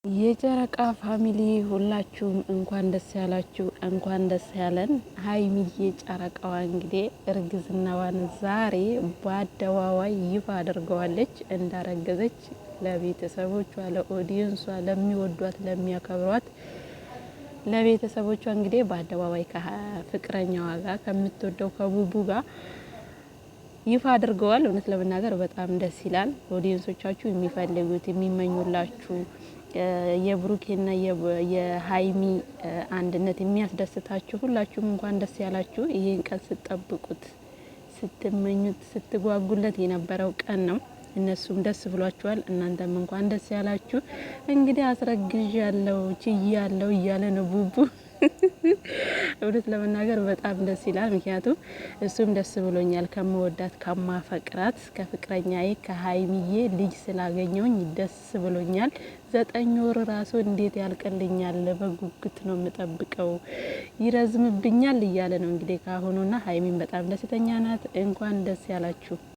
የጨረቃ ፋሚሊ ሁላችሁም እንኳን ደስ ያላችሁ፣ እንኳን ደስ ያለን። ሀይሚዬ ጨረቃዋ እንግዲህ እርግዝናዋን ዛሬ በአደባባይ ይፋ አድርገዋለች። እንዳረገዘች ለቤተሰቦቿ፣ ለኦዲየንሷ፣ ለሚወዷት፣ ለሚያከብሯት ለቤተሰቦቿ እንግዲህ በአደባባይ ከፍቅረኛዋ ጋር ከምትወደው ከቡቡ ጋር ይፋ አድርገዋል። እውነት ለመናገር በጣም ደስ ይላል። ኦዲየንሶቻችሁ የሚፈልጉት የሚመኙላችሁ የብሩኬና የሀይሚ አንድነት የሚያስደስታችሁ ሁላችሁም እንኳን ደስ ያላችሁ። ይሄን ቀን ስትጠብቁት፣ ስትመኙት፣ ስትጓጉለት የነበረው ቀን ነው። እነሱም ደስ ብሏቸዋል። እናንተም እንኳን ደስ ያላችሁ። እንግዲህ አስረግዥ ያለው ችይ ያለው እያለ ነው ቡቡ። እውነት ለመናገር በጣም ደስ ይላል። ምክንያቱም እሱም ደስ ብሎኛል። ከመወዳት ከማፈቅራት ከፍቅረኛዬ ከሀይሚዬ ልጅ ስላገኘውኝ ደስ ብሎኛል። 9 ወር ራሱ እንዴት ያልቅልኛል፣ በጉጉት ነው የምጠብቀው፣ ይረዝምብኛል እያለ ነው እንግዲህ ካሁኑና ሀይሚን በጣም ደስተኛ ናት። እንኳን ደስ ያላችሁ።